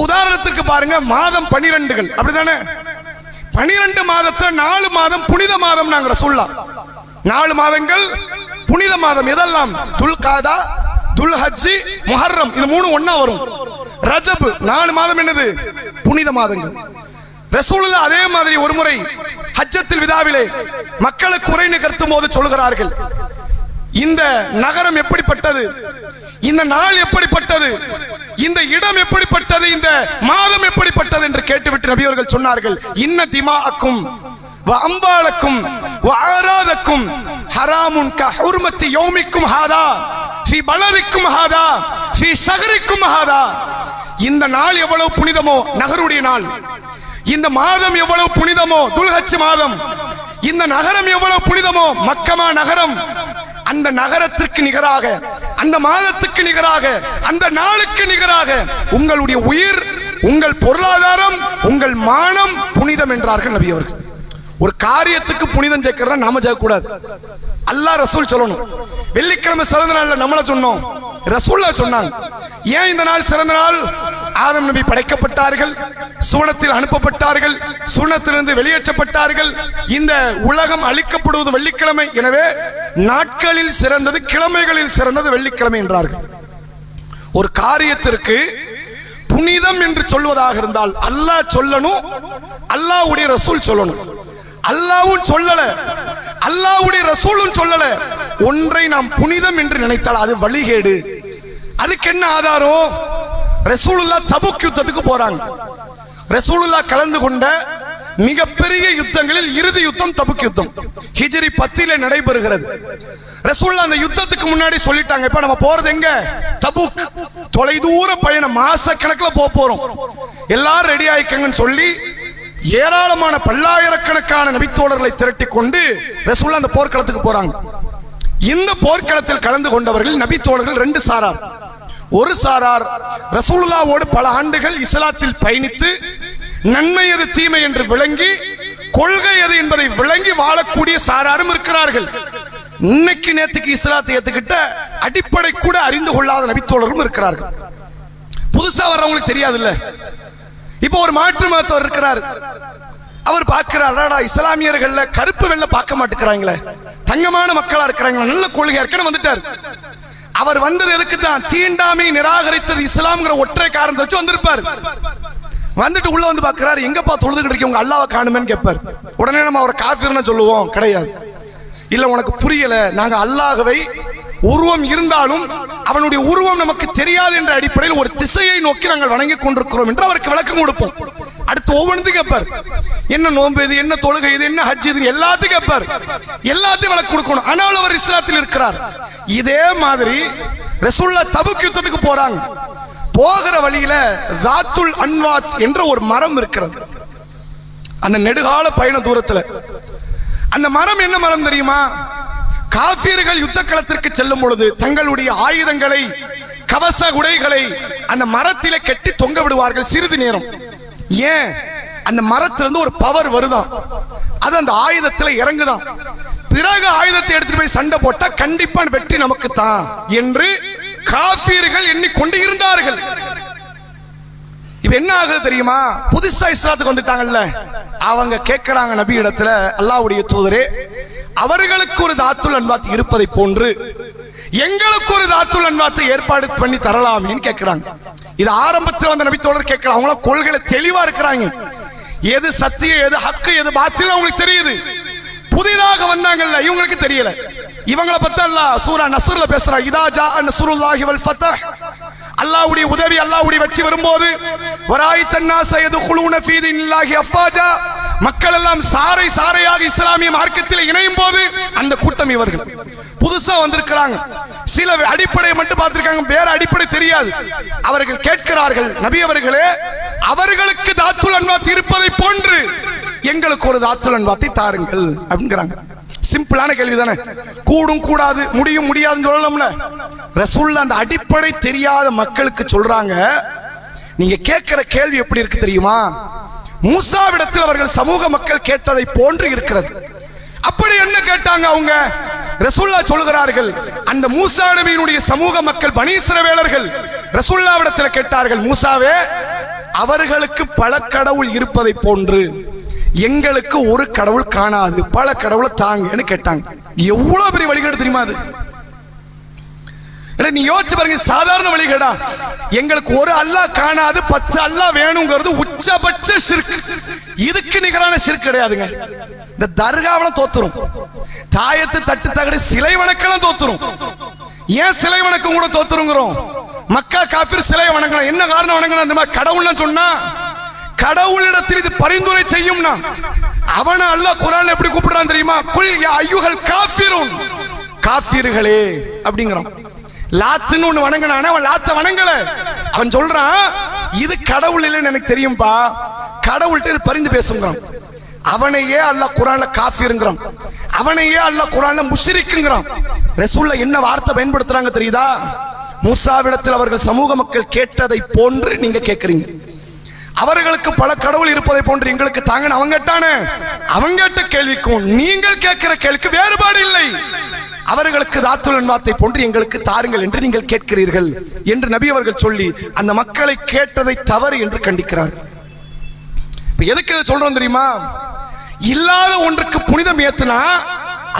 உதாரணத்துக்கு பாருங்க, மாதம் 12 அப்படிதானே? 12 மாதத்தை 4 மாதம் புனித மாதம் நாங்க ரசூலுல்லாஹ் 4 மாதங்கள் புனித மாதம். எதெல்லாம்? துல்காதா, துல்ஹஜ்ஜி, முஹர்ரம், இது 3 ஒண்ணா வரும். ரஜப் 4 மாதம் என்னது? புனித மாதங்கள். ரசூலுல்லாஹ் அதே மாதிரி ஒரு முறை ஹஜ்ஜத்துல் விதாவிலே மக்களுக்கு உரை நிகழ்த்தும் போது சொல்கிறார்கள், இந்த நகரம் எப்படிப்பட்டது, இந்த நாள் எப்படிப்பட்டது, இந்த இடம் எப்படிப்பட்டது, இந்த மாதம் எப்படிப்பட்டது என்று கேட்டுவிட்டு நபி அவர்கள் சொன்னார்கள், இன்ன திமாஅக்கும் வ அம்வாலக்கும் வ ஆராதக்கும் ஹராமுன் க ஹுர்மத்தி யௌமிக்கும் ஹாதா ஃபீ பலதிக்கும் ஹாதா ஃபீ ஷஹரிக்கும் ஹாதா. இந்த நாள் எவ்வளவு புனிதமோ நகருடைய நாள், இந்த மாதம் எவ்வளவு புனிதமோ துல்ஹஜ் மாதம், இந்த நகரம் எவ்வளவு புனிதமோ மக்கமா நகரம், அந்த நகரத்திற்கு நிகராக, அந்த மாதத்துக்கு நிகராக, அந்த நாளுக்கு நிகராக உங்களுடைய உயிர், உங்கள் பொருளாதாரம், உங்கள் மானம் புனிதம் என்றார்கள் நபி அவர்கள். ஒரு காரியத்துக்கு புனிதம் சேர்க்கிறதா நாம சேர்க்க கூடாது. அல்லாஹ் ரசூல் சொல்லணும். வெள்ளிக்கிழமை சிறந்த நாள்ல நம்மள சொன்னோம், ரசூலுல்லாஹ் சொன்னாங்க. ஏன் இந்த நாள் சிறந்த நாள்? ஆதம் நபி படைக்கப்பட்டார்கள், சூனத்தில் அனுப்பப்பட்டார்கள், சூனத்திலிருந்து வெளியேற்றப்பட்டார்கள். இந்த உலகம் அழிக்கப்படுவது வெள்ளிக்கிழமை. எனவே நாட்களில் சிறந்தது, கிழமைகளில் சிறந்தது வெள்ளிக்கிழமை என்றார்கள். ஒரு காரியத்திற்கு புனிதம் என்று சொல்வதாக இருந்தால் அல்லாஹ் சொல்லணும், அல்லாஹ்வுடைய ரசூல் சொல்லணும். அல்லாஹ்வும் சொல்லல, அல்லாஹ்வுடைய ரசூலும் சொல்லல. ஒன்றை நாம் புனிதம் என்று நினைத்தால் அது வழிகேடு. அதுக்கு என்ன ஆதாரம்? ரசூலுல்லாஹ் தபுக் யுத்தத்துக்கு போறாங்க. ரசூலுல்லாஹ் கலந்து கொண்ட மிகப்பெரிய யுத்தங்களில் இறுதி யுத்தம் தபுக் யுத்தம். ஹிஜ்ரி 10 நடைபெறுகிறது. ரசூலுல்லாஹ் அந்த யுத்தத்துக்கு முன்னாடி சொல்லிட்டாங்க, இப்ப நம்ம போறது எங்க? தபுக். தொலைதூர பயணம், மாச கணக்கில் போறோம், எல்லாரும் ரெடி ஆயிக்கங்கன்னு சொல்லி ஏராளமான பல்லாயிரக்கணக்கான நபித்தோழர்களை திரட்டி கொண்டு ரசூலுல்லாஹ் அந்த போர்க்களத்துக்கு போறாங்க. இந்த போர்க்களத்தில் கலந்து கொண்டவர்கள் நபித்தோழர்கள் 2 சாரார். ஒரு சாரார் ரசூலுல்லாஹ்வோடு பல ஆண்டுகள் இஸ்லாத்தில் பயணித்து நன்மை எது தீமை என்று விளங்கி, கொள்கை எது என்பதை விளங்கி வாழக்கூடிய சாராரும் இருக்கிறார்கள். இன்னைக்கு நேத்துக்கு இஸ்லாத்தை ஏத்துக்கிட்ட அடிப்படை கூட அறிந்து கொள்ளாத நபித்தோழரும் இருக்கிறார்கள். புதுசா வர்றவங்களுக்கு தெரியாது இல்ல. இப்போ ஒரு மாற்று மதத்தவர் இருக்கிறார், அவர் பார்க்கிறார், இஸ்லாமியர்கள்ல கருப்பு வெள்ளை பார்க்க மாட்டேங்கிறாங்களே, தங்கமான மக்களா இருக்கிறாங்களா, நல்ல கொள்கையா இருக்குன்னு வந்துட்டார். அவர் வந்தது எதுக்கு தான்? தீண்டாமை நிராகரித்தது இஸ்லாம்ங்கிற ஒற்றை காரணத்தை வச்சு வந்திருப்பார். வந்துட்டு உள்ள வந்து பார்க்கிறார், எங்கப்பா தொழுதுகிட்டு இருக்கீங்க, உங்க அல்லாஹ்வை காணுமேன்னு கேட்பார். உடனே நம்ம அவரை காஃபிர்னு சொல்லுவோம்? கிடையாது. இல்ல உனக்கு புரியல, நாங்க அல்லாஹ்வை உருவம் இருந்தாலும் அவனுடைய உருவம் நமக்கு தெரியாது என்ற அடிப்படையில் ஒரு திசையை நோக்கி நாங்கள் வணங்கி கொண்டிருக்கிறோம் என்று அவருக்கு விளக்கம் கொடுப்போம். அடுத்து ஒவ்வொன்றும் கேட்பார், என்ன நோன்பு இது, என்ன தொழுகை இது, என்ன ஹஜ் இது, எல்லாத்தையும் கேட்பார். எல்லாத்தையும் விளக்கம் கொடுக்கணும். ஆனால் அவர் இஸ்லாத்தில் இருக்கிறார். இதே மாதிரி ரசூலுல்லாஹ் தபுக் யுத்தத்துக்கு போறாங்க. போகிற வழியில ஜாத்துல் அன்வாத் என்ற ஒரு மரம் இருக்கிறது. அந்த நெடுகால பயண தூரத்துல அந்த மரம் என்ன மரம் தெரியுமா? காஃபிர்கள் யுத்த களத்திற்கு செல்லும் பொழுது தங்களுடைய ஆயுதங்களை, கவச உடைகளை அந்த மரத்திலே கட்டி தொங்க விடுவார்கள் சிறிது நேரம். ஏன்? அந்த மரத்திலிருந்து ஒரு பவர் வருதான், அது அந்த ஆயுதத்தில் இறங்குதான். பிறகு ஆயுதத்தை எடுத்துட்டு போய் சண்டை போட்டா கண்டிப்பா வெற்றி நமக்கு தான் என்று காஃபிர்கள் எண்ணிக்கொண்டு இருந்தார்கள். இப்ப என்ன ஆகுது தெரியுமா? புதுசா இஸ்லாத்துக்கு வந்துட்டாங்கல்ல, அவங்க கேட்கிறாங்க நபி இடத்துல, அல்லாஹ்வுடைய தூதரே, அவர்களுக்கு ஒரு தாத்துல் அன்வாத் இருப்பதை போன்று எங்களுக்கு ஒரு தாத்துல் அன்வாத்தை ஏற்பாடு பண்ணி தரலாமேன்னு கேட்கிறாங்க. இது ஆரம்பத்தில் வந்த நபி தோழர் கேட்கலாம். அவங்கள கொள்கையில தெளிவா இருக்கிறாங்க, எது சத்தியம் எது ஹக்கு எது பாத்தில் அவங்களுக்கு தெரியுது. புதிதாக வந்தாங்கல்ல, இவங்களுக்கு தெரியல. இவங்களை பத்தி அல்லாஹ் சூரா நஸ்ர்ல பேசுறான், இதா ஜா நஸ்ருல்லாஹி வல் ஃபத்ஹ், அல்லாஹ்வுடைய உதவி, அல்லாஹ்வுடைய வெற்றி வரும்போது, வராயித்தன் நாஸ யதுகுலூன ஃபீ தீனில்லாஹி அஃபாஜா மக்கள் எல்லாம் சாறை சாறையாக இஸ்லாமிய மார்க்கத்தில் இணையும் போது அந்த கூட்டம் இவர்கள் புதுசா வந்திருக்கிறாங்க. சில அடிப்படையை மட்டும் பார்த்திருக்காங்க, வேற அடிப்படை தெரியாது. அவர்கள் கேட்கிறார்கள், நபி அவர்களே, அவர்களுக்கு தாத்துல் அன்வாத் இருப்பதை போன்று எங்களுக்கு ஒரு தாத்துல் அன்வாத்தை தாருங்கள் அப்படிங்கிறாங்க. சிம்பிளான கேள்வி தானே. கூடும் கூடாது, முடியும் முடியாதுன்னு சொல்லலாம்ல. ரசூலுல்லாஹ் அந்த அடிப்படை தெரியாத மக்களுக்கு சொல்றாங்க, நீங்க கேட்கிற கேள்வி எப்படி இருக்கு தெரியுமா? மூசாவிடத்தில் அவர்கள் சமூக மக்கள் கேட்டதை போன்று இருக்கிறது. அப்படி என்ன கேட்டாங்க அவங்க? ரசூலுல்லாஹ் சொல்கிறார்கள், அந்த மூசா நபியினுடைய சமூக மக்கள் பனி இஸ்ரவேலர்கள் ரசூலுல்லாஹ்விடத்தில் கேட்டார்கள், மூசாவே, அவர்களுக்கு பல கடவுள் இருப்பதை போன்று எங்களுக்கு ஒரு கடவுள் காணாது, பல கடவுளை தாங்கன்னு கேட்டாங்க. எவ்வளவு பெரிய வழிகேடு தெரியுமா அது? நீ யோசிச்சு பாருங்க, சாதாரண வழிகேடா? எங்களுக்கு ஒரு அல்லாஹ் காணாது, 10 அல்லாஹ் வேணுங்கிறது உச்சபட்ச ஷிர்க். இதுக்கு நிகரான ஷிர்க் கிடையாதுங்க. இந்த தர்காவெல்லாம் தோத்துரும், தாயத்து தட்டு தகடு சிலை வணக்கம் தோத்துரும். ஏன் சிலை வணக்கம் கூட தோத்துருங்கிறோம்? மக்கா காஃபிர் சிலை வணங்கலாம். என்ன காரணம் வணங்கணும்? அந்த மாதிரி கடவுள்னு சொன்னா கடவுளிடத்தில் இது பரிந்துரை செய்யும்னா அவனை அல்லாஹ் குர்ஆன்ல எப்படி கூப்பிடுறான் தெரியுமா? குல் யா அய்யுஹல் காஃபிரூன், காஃபிர்களே அப்படிங்கிறான். லாத்துன்னு ஒண்ணு வணங்கினானே, அவன் லாத்த வணங்கல. அவன் சொல்றான், இது கடவுள் இல்லைன்னு எனக்கு தெரியும்பா, கடவுள்கிட்ட இது பரிந்து பேசுங்கிறான். அவனையே அல்லாஹ் குர்ஆன்ல காஃபிர்ங்கிறான், அவனையே அல்லாஹ் குர்ஆன்ல முஷ்ரிக்ங்கிறான். ரசூலுல்லாஹ் என்ன வார்த்தை பயன்படுத்துறாங்க தெரியுதா? மூசாவிடத்தில் அவர்கள் சமூக மக்கள் கேட்டதை போன்று நீங்க கேட்கறீங்க. அவர்களுக்கு பல கடவுள் இருப்பதை போன்று எங்களுக்கு தாங்க அவங்க கேட்டானே, அவங்க கேட்ட கேள்விக்கும் நீங்கள் கேட்கிற கேள்விக்கு வேறுபாடு இல்லை. அவர்களுக்கு தாத்துல் அன்வாத்தை போன்று எங்களுக்கு தாருங்கள் என்று நீங்கள் கேட்கிறீர்கள் என்று நபி அவர்கள் சொல்லி அந்த மக்களை கேட்டதை தவறு என்று கண்டிக்கிறார். இப்ப எதுக்கு சொல்றோம் தெரியுமா? இல்லாத ஒன்றுக்கு புனிதம் ஏத்துனா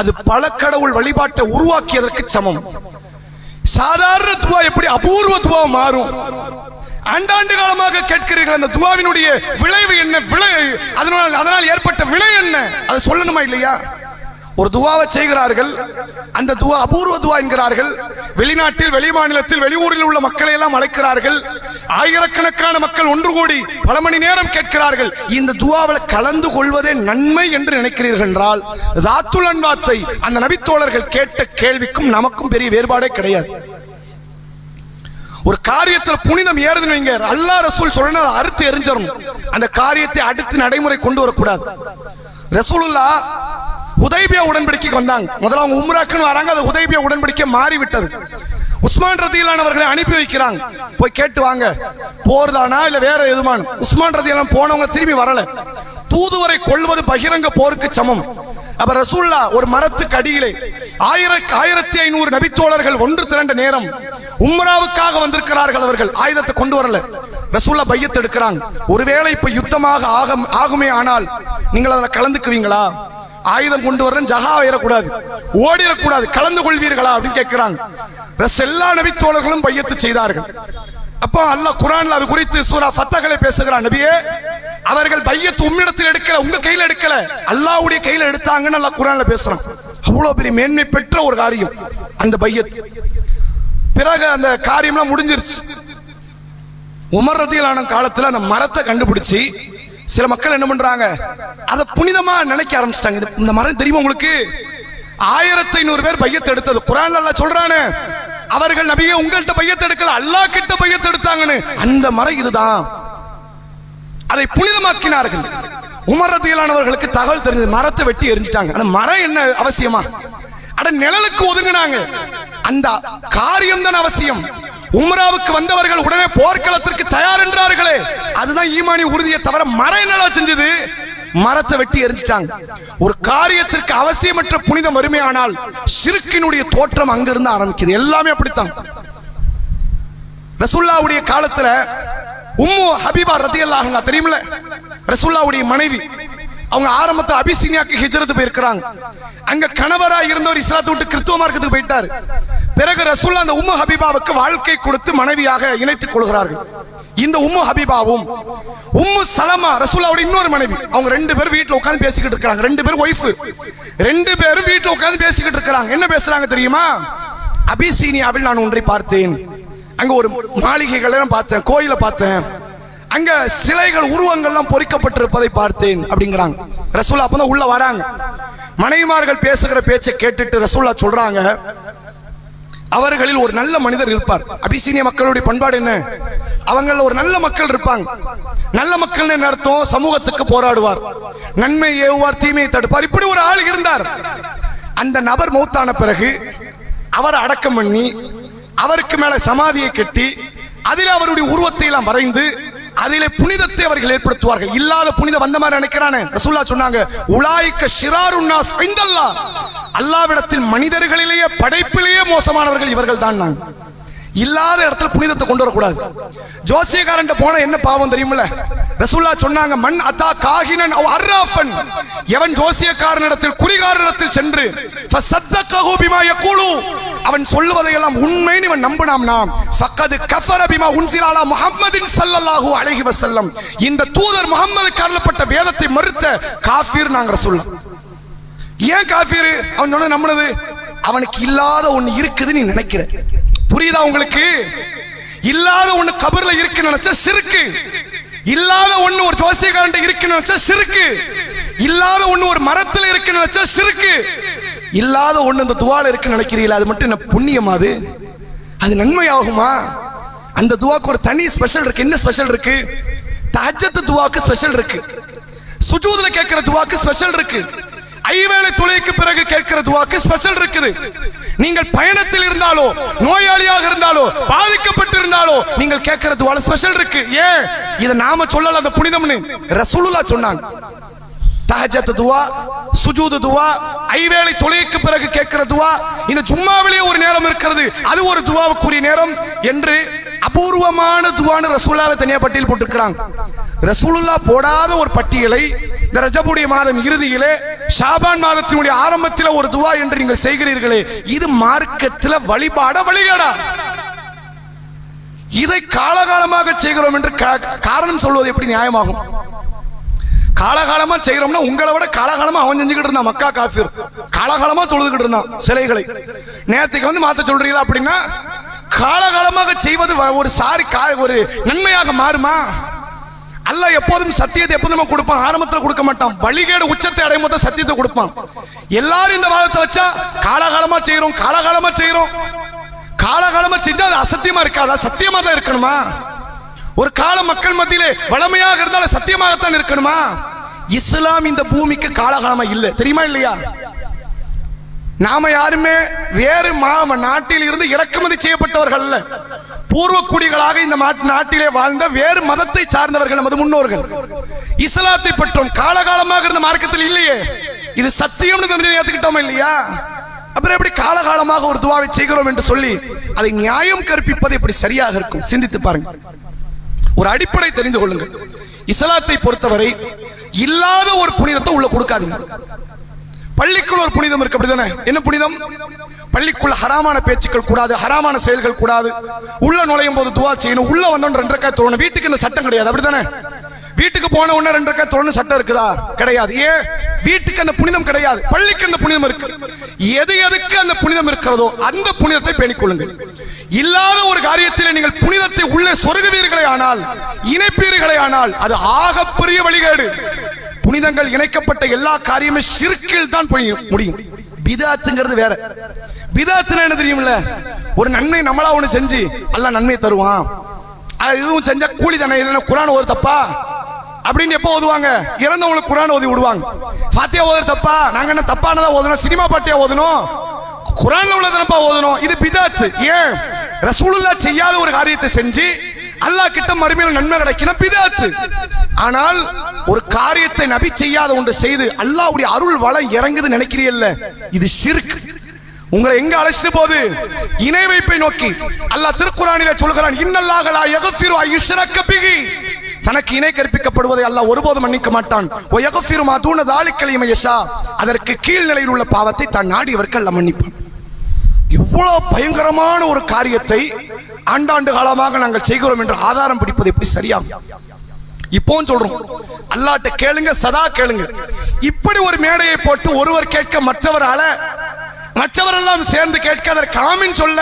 அது பல கடவுள் வழிபாட்டை உருவாக்கியதற்கு சமம். சாதாரண துவா எப்படி அபூர்வ துவா மாறும்? ஆண்டாண்டு காலமாக கேட்கிறீர்கள், அந்த துவாவினுடைய விளைவு என்ன? அதனால் ஏற்பட்ட விலை என்ன? அதை சொல்லணுமா இல்லையா? ஒரு துவாவை செய்கிறார்கள், அந்த துவா அபூர்வ துவா என்கிறார்கள். வெளிநாட்டில், வெளி மாநிலத்தில், வெளியூரில் உள்ள மக்களை எல்லாம் அழைக்கிறார்கள். ஆயிரக்கணக்கான மக்கள் ஒன்று கூடி பல மணி நேரம் கேட்கிறார்கள். இந்த துவாவில் கலந்து கொள்வதே நன்மை என்று நினைக்கிறீர்கள் என்றால், தாத்துல் அன்வாத்தை அந்த நபித்தோழர்கள் கேட்ட கேள்விக்கும் நமக்கும் பெரிய வேறுபாடே கிடையாது. ஒரு காரியத்தில் புனிதம் ஏறுதுன்னு வைங்க, அல்லாஹ் ரசூல் சொல்றத அறுத்து எரிஞ்சிடணும். அந்த காரியத்தை அடுத்து நடைமுறை கொண்டு வரக்கூடாது. ரசூலுல்லாஹ் ஹுதைபியா உடன்படிக்கைக்கு வந்தாங்க. முதல்ல அவங்க உம்ராக்குன்னு வராங்க, அது ஹுதைபியா உடன்படிக்கை மாறிவிட்டது. உஸ்மான் ரதியல்லாஹு அவர்களை அனுப்பி வைக்கிறாங்க, போய் கேட்டு வாங்க, போர்தானா இல்ல வேற எதுமான். உஸ்மான் ரதியல்லாஹு போனவங்க திரும்பி வரல. தூதுவரை கொள்வது பகிரங்க போருக்கு சமம். அப்ப ரசூலுல்லாஹ் ஒரு மரத்துக்கு அடியிலே 1500 நபித்தோழர்கள் ஒன்று திரண்ட நேரம் உம்ராவுக்காக வந்திருக்கிறார்கள். அவர்கள் ஆயுதத்தை கொண்டு வரல. ரசூலுல்லாஹ் பையத் எடுக்கிறாங்க. ஒருவேளை இப்ப யுத்தமாக ஆகுமே ஆனால் நீங்கள் அதில் கலந்துக்குவீங்களா? ஆயுதம் கொண்டு வரேன், ஜஹா ஏறக்கூடாது, ஓடிடக்கூடாது, கலந்து கொள்வீர்களா அப்படின்னு கேட்கிறாங்க. எல்லா நபித்தோழர்களும் பையத்து செய்தார்கள். அப்போ அல்லாஹ் குர்ஆன்ல அது குறித்து சூரா ஃபத்தஹ்ல பேசுகிறான். நபியே, அவர்கள் பையத்து உம்மிடத்தில் எடுக்கல, உங்க கையில எடுக்கல, அல்லாஹ்வுடைய கையில எடுத்தாங்கன்னு அல்லாஹ் குர்ஆன்ல பேசுறான். அவ்வளவு பெரிய மேன்மை பெற்ற ஒரு காரியம் அந்த பையத். பிறகு அந்த காரியம்லாம் முடிஞ்சிருச்சு. உமர் ரதியல்லாஹு காலத்துல அந்த மரத்தை கண்டுபிடிச்சு சில மக்கள் என்ன பண்றாங்க, அதை புனிதமா நினைக்க ஆரம்பிச்சிட்டாங்க. இந்த மரம் தெரியுமா உங்களுக்கு? 1500 பேர் பையத்தை எடுத்தது. குர்ஆன்ல அல்லாஹ் சொல்றானே, அவர்கள் நபியே உங்கள்கிட்ட பையத்தை எடுக்கல, அல்லாஹ் கிட்ட பையத்தை எடுத்தாங்கன்னு. அந்த மரம் இதுதான். அதை புனிதமாக்கினார்கள். உமர் ரதியல்லாஹு அவர்களுக்கு தகவல் தெரிஞ்சது, மரத்தை வெட்டி எரிஞ்சிட்டாங்க. அந்த மரம் என்ன அவசியமா? அட நிழலுக்கு ஒதுங்கினாங்க. அந்த காரியம் தான் அவசியம். உம்ராவுக்கு வந்தவர்கள் உடனே போர்க்களத்திற்கு தயார் என்றார்களே, அதுதான் ஈமானி உறுதியை தவிர மரம் என்னடா செஞ்சது? மரத்தை வெட்டி எரிஞ்சிட்டாங்க. ஒரு காரியத்திற்கு அவசியமற்ற புனிதம் வறுமையானால் ஷிர்கினுடைய தோற்றம் அங்கிருந்து ஆரம்பிக்குது. எல்லாமே அப்படித்தான். ரசூலுல்லாஹ்வுடைய காலத்துல உம்மு ஹபீபா ரதியல்லாஹு அன்ஹா தெரியுமில்ல, ரசூலுல்லாஹ்வுடைய மனைவி. அவங்க ஆரம்பத்தில் அபிசீனியாக்கு ஹிஜ்ரத் போயிருக்கிறாங்க. அங்க கணவரா இருந்தவர் இஸ்லாத்தை விட்டு கிறிஸ்துவ மார்க்கத்துக்கு போயிட்டார். பிறகு ரசூலுல்லாஹ் அந்த உம்மு ஹபீபாவுக்கு வாழ்க்கை கொடுத்து மனைவியாக இணைத்துக் கொள்கிறார்கள். இந்த உம்மு ஹபீபாவும் உம்மு சலமா ரசூலுல்லாஹ்வுடைய இன்னொரு மனைவி, அவங்க 2 பேரும் வீட்டுல உட்கார்ந்து பேசிக்கிட்டு இருக்காங்க. 2 பேரும் ஒய்ஃப், 2 பேரும் வீட்டுல உட்கார்ந்து பேசிக்கிட்டு இருக்காங்க. என்ன பேசுறாங்க தெரியுமா? அபிசீனியாவில் நான் ஒன்றை பார்த்தேன், அங்க ஒரு மாளிகைகளை பார்த்தேன், கோயிலை பார்த்தேன். அங்க சிலைகள் உருவங்கள்லாம் பொறிக்கப்பட்டிருப்பதை பார்த்தேன் அப்படிங்கிறாங்க. ரசூலுல்லாஹ் அப்பதான் உள்ள வராங்க. மனைவிமார்கள் பேசுகிற பேச்சை கேட்டுட்டு ரசூலுல்லாஹ் சொல்றாங்க, அவர்களில் ஒரு நல்ல மனிதர் இருப்பார். அபிசீனிய மக்களுடைய பண்பாடு என்ன? அவங்கள ஒரு நல்ல மக்கள் இருப்பாங்க. நல்ல மக்கள் என்ன அர்த்தம்? சமூகத்துக்கு போராடுவார், நன்மை ஏவுவார், தீமையை தடுப்பார். இப்படி ஒரு ஆள் இருந்தார். அந்த நபர் மௌத்தான பிறகு அவரை அடக்கம் பண்ணி அவருக்கு மேல சமாதியை கட்டி அதில் அவருடைய உருவத்தை எல்லாம் வரைந்து அதிலே புனிதத்தை அவர்கள் ஏற்படுத்துவார்கள். இல்லாத புனிதம் வந்த மாதிரி நினைக்கிறானே. ரசூலுல்லாஹ் சொன்னாங்க, உலாயிக்க ஷிராருன் நாஸ் இந்தல்லாஹ், அல்லாஹ்விடத்தில் மனிதர்களிலேயே படைப்பிலேயே மோசமானவர்கள் இவர்கள் தான். நான் இல்லாத இடத்துல புனிதத்தை கொண்டு வரக்கூடாது. ஜோசியக்காரன் போன என்ன பாவம் தெரியுமில்ல? ரசூலுல்லாஹ் சொன்னாங்க, மன் அத்தா காஹினன் அவ் அர்ராஃபன், எவன் ஜோசியக்காரனிடத்தில் குறிகாரனிடத்தில் சென்று ஃபஸத்தகஹு பிமா யகூலு, அவன் சொல்லுவதையெல்லாம் உண்மைன்னு இவன் நம்பினாம்னா ஃபக்கத் கஃபர பிமா உன்சில அலா முஹம்மதின் ஸல்லல்லாஹு அலைஹி வஸல்லம், இந்த தூதர் முஹம்மதுக்கு அருளப்பட்ட வேதத்தை மறுத்த காஃபிர் நாங்க ரசூலுல்லாஹ். ஏன் காஃபிர்? அவன் சொன்னது நம்பினது. அவனுக்கு இல்லாத ஒண்ணு இருக்குது நீ நினைக்கிற. புரியுதா உங்களுக்கு? இல்லாத ஒண்ணு கபர்ல இருக்கு நினைச்சா ஷிர்க்கு. இல்லாத ஒண்ணு ஒரு ஜோசியக்காரன் இருக்கு நினைச்சா ஷிர்க்கு. இல்லாத ஒண்ணு ஒரு மரத்துல இருக்கு நினைச்சா ஷிர்க்கு. இல்லாத ஒண்ணு இந்த துவால இருக்கு நினைக்கிறீங்களா? அது மட்டும் என்ன புண்ணியமா? அது நன்மையாகுமா? அந்த துவாக்கு ஒரு தனி ஸ்பெஷல் இருக்கு. என்ன ஸ்பெஷல் இருக்கு? தஹஜ்ஜத் துவாக்கு ஸ்பெஷல் இருக்கு, சுஜூதுல கேட்கிற துவாக்கு ஸ்பெஷல் இருக்கு, ஐவேளை தொழுகைக்கு பிறகு கேட்கிற துவாக்கு ஸ்பெஷல் இருக்குது. நீங்கள் பயணத்தில் இருந்தாலோ, நோயாளியாக இருந்தாலோ, பாதிக்கப்பட்டிருந்தாலோ நீங்கள் கேட்கிற துவால ஸ்பெஷல் இருக்கு. ஏன்? இதை நாம சொல்லல, அந்த புனிதம்னு ரசூலுல்லாஹ் சொன்னாங்க. தஹஜ்ஜத் துவா, சுஜூது துவா, ஐவேளை தொழுகைக்கு பிறகு கேட்கிற துவா, இந்த ஜும்மாவிலேயே ஒரு நேரம் இருக்கிறது, அது ஒரு துவாவுக்குரிய நேரம் என்று அபூர்வமான துவான்னு ரசூலுல்லாஹ் தனியா பட்டியல் போட்டிருக்கிறாங்க. ரசூலுல்லாஹ் போடாத ஒரு பட்டியலை இந்த ரஜபுடைய மாதம் இறுதியிலே, ஷாபான் மாதத்தினுடைய ஆரம்பத்தில் ஒரு துவா என்று நீங்கள் செய்கிறீர்களே, இது மார்க்கத்தில் வழிபாட வழிகாடா? இதை காலகாலமாக செய்கிறோம் என்று காரணம் சொல்வது எப்படி நியாயமாகும்? காலகாலமா செய்கிறோம்னா உங்களை விட காலகாலமா அவன் செஞ்சுக்கிட்டு இருந்தான். மக்கா காஃபிர் காலகாலமா தொழுதுகிட்டு இருந்தான் சிலைகளை. நேரத்துக்கு வந்து மாத்த சொல்றீங்களா? அப்படின்னா காலகாலமாக செய்வது ஒரு நன்மையாக மாறுமா? அல்லாஹ் எப்போதும் சத்தியத்தை எப்போதும் கொடுப்பான், ஆரம்பத்தில் கொடுக்க மாட்டான். வழிகேடு உச்சத்தை அடையும் போது சத்தியத்தை கொடுப்பான். எல்லாரும் இந்த வாதத்தை வச்சா காலகாலமா செய்யறோம், காலகாலமா செய்யறோம், காலகாலமா செஞ்சா அது அசத்தியமா இருக்காதா? சத்தியமா தான் இருக்கணுமா? ஒரு கால மக்கள் மத்தியிலே வளமையாக இருந்தாலும் சத்தியமாகத்தான் இருக்கணுமா? இஸ்லாம் இந்த பூமிக்கு காலகாலமா இல்லை, தெரியுமா இல்லையா? நாம யாருமே வேறு நாட்டில் இருந்து இறக்குமதி செய்யப்பட்டவர்கள் அல்ல. பூர்வக்குடிகளாக இந்த நாட்டிலே வாழ்ந்த வேறு மதத்தை சார்ந்தவர்கள் நமது முன்னோர்கள். இஸ்லாத்தை பற்றும் காலகாலமாக இருந்த மார்க்கத்தில் இல்லையே. இது சத்தியம் ஏற்றுக்கிட்டோம் இல்லையா? அப்புறம் எப்படி காலகாலமாக ஒரு துவாவை செய்கிறோம் என்று சொல்லி அதை நியாயம் கற்பிப்பது எப்படி சரியாக இருக்கும்? சிந்தித்து பாருங்க. ஒரு அடிப்படை தெரிந்து கொள்ளுங்கள். இஸ்லாத்தை பொறுத்தவரை இல்லாத ஒரு புனிதத்தை உள்ள கொடுக்காதீங்க. பள்ளிக்குள் ஒரு புனிதம் இருக்கு, அப்படிதானே? என்ன புனிதம்? பள்ளிக்குள்ள ஹராமான பேச்சுக்கள் கூடாது, ஹராமான செயல்கள் கூடாது. உள்ள நுழையும் போது துவா செய்யணும், உள்ள வந்தோம் 2 ரக்காத் தொழணும். வீட்டுக்கு இந்த சட்டம் கிடையாது, அப்படிதானே? வீட்டுக்கு போன உடனே 2 ரக்காத் தொழணும் சட்டம் இருக்குதா? கிடையாது. ஏன்? வீட்டுக்கு அந்த புனிதம் கிடையாது, பள்ளிக்கு அந்த புனிதம் இருக்கு. எதுக்கு அந்த புனிதம் இருக்கிறதோ அந்த புனிதத்தை பேணிக் கொள்ளுங்கள். இல்லாத ஒரு காரியத்தில் நீங்கள் புனிதத்தை உள்ளே சொருகுவீர்களே ஆனால், இணைப்பீர்களே ஆனால், அது ஆகப்பெரிய வழிகேடு. புனிதங்கள் இணைக்கப்பட்ட எல்லா காரியமும் ஷிர்கில் தான் போய் முடியும். பிதாத்துங்கிறது வேற. பிதாத்துனா என்ன தெரியுமில்ல? ஒரு நன்மை நம்மளா ஒண்ணு செஞ்சு அல்லாஹ் நன்மையை தருவான், அது இதுவும் செஞ்சா கூலி தானே. குர்ஆன் ஓது தப்பா அப்படின்னு எப்போ ஓதுவாங்க? இறந்தவங்களுக்கு குர்ஆன் ஓதி விடுவாங்க. ஃபாத்தியா ஓது தப்பா? நாங்க என்ன தப்பானதா ஓதணும்? சினிமா பாட்டியா ஓதணும்? குர்ஆன்ல உள்ளதனப்பா ஓதணும். இது பிதாத். ஏன்? ரசூலுல்லாஹ் செய்யாத ஒரு காரியத்தை செஞ்சு அல்லாஹ் கிட்ட மறுமையில் நன்மை கிடைக்கணும், பிதாத். ஆனால் ஒரு காரியத்தை நபி செய்யாத ஒன்று செய்து அல்லாஹ்வுடைய அருள் வளம் இறங்குது நினைக்கிறீல்ல, இது ஷிர்க். உங்களை எங்க அழைச்சிட்டு போகுது? இணை வைப்பை நோக்கி. அல்லாஹ் திருக்குர்ஆனிலே சொல்கிறான், இன்னல்லாஹ லா யக்ஃபிரு அய்யுஷ்ரக பிஹி, தனக்கு இணை கற்பிக்கப்படுவதை அல்லாஹ் ஒருபோதும் மன்னிக்க மாட்டான். வ யக்ஃபிரு மா தூன தாலிக லிமன் யஷா, அதற்கு கீழ் நிலையில் உள்ள பாவத்தை தான் நாடியவருக்கு அல்லாஹ் மன்னிப்பான். இவ்வளவு பயங்கரமான ஒரு காரியத்தை ஆண்டாண்டு காலமாக நாங்கள் செய்கிறோம் என்று ஆதாரம் பிடிப்பது எப்படி சரியாகும்? இப்போ சொல்றோம், அல்லாஹ்ட்ட கேளுங்க, சதா கேளுங்க. இப்படி ஒரு மேடையை போட்டு ஒருவர் கேட்க மற்றவரால மற்றவரெல்லாம் சேர்ந்து கேட்க அதற்கு ஆமீன் சொல்ல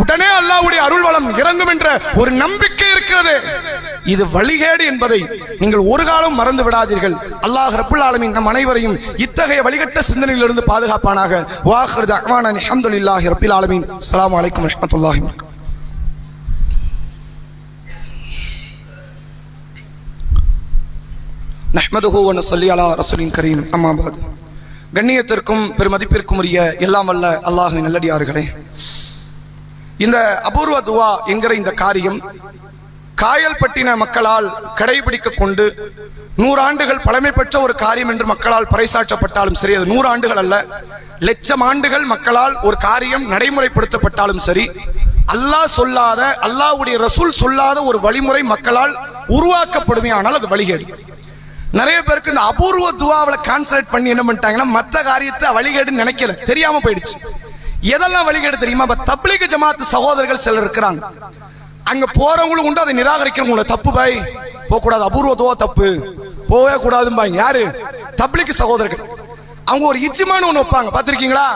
உடனே அல்லாஹ்வுடைய அருள் வளம் இறங்கும் என்ற ஒரு நம்பிக்கை இருக்கிறது. இது வழிகேடு என்பதை நீங்கள் ஒரு காலம் மறந்து விடாதீர்கள். அல்லாஹ் ரப்புல் ஆலமீன் நம் அனைவரையும் இத்தகைய வழிகட்ட சிந்தனையிலிருந்து பாதுகாப்பானாக. வாஹிரு தஅவானா அல்ஹம்துலில்லாஹி ரப்பில் ஆலமீன். அஸ்ஸலாமு அலைக்கும் வரஹ்மத்துல்லாஹி வபரகாத்துஹு. நஹ்மதுஹு வ நஸல்லி அலா ரசூலின் கரீம். அம்மா பாத். கண்ணியத்திற்கும் பெருமதிப்பிற்கும் உரிய எல்லாம் வல்ல அல்லாஹ்வின் நல்லடியார்களே, இந்த அபூர்வ துவா என்கிற இந்த காரியம் காயல்பட்டின மக்களால் கடைபிடிக்க கொண்டு 100 ஆண்டுகள் பழமை பெற்ற ஒரு காரியம் என்று மக்களால் பறைசாற்றப்பட்டாலும் சரி, அது 100 ஆண்டுகள் அல்ல, லட்சம் ஆண்டுகள் மக்களால் ஒரு காரியம் நடைமுறைப்படுத்தப்பட்டாலும் சரி, அல்லாஹ் சொல்லாத, அல்லாஹ்வுடைய ரசூல் சொல்லாத ஒரு வழிமுறை மக்களால் உருவாக்கப்படுமே ஆனால் அது வழிகேடு. நிறைய பேருக்கு இந்த அபூர்வ துவாவில் கான்சன்ட்ரேட் பண்ணி என்ன பண்ணிட்டாங்கன்னா மற்ற காரியத்தை வழிகேடுன்னு நினைக்கல, தெரியாம போயிடுச்சு. எதெல்லாம் வழிகேடு தெரியுமா? தப்லீக் ஜமாத் சகோதரர்கள் சிலர் இருக்கிறாங்க, அங்க போறவங்களும் உண்டு, அதை நிராகரிக்கிறவங்கள தப்பு பாய் போக கூடாது, அபூர்வ துவா தப்பு போகவே கூடாதும்பாங்க. யாரு? தப்லீக் சகோதரர்கள். அவங்க ஒரு இஜ்மான்னு ஒண்ணு வைப்பாங்க, பார்த்திருக்கீங்களா?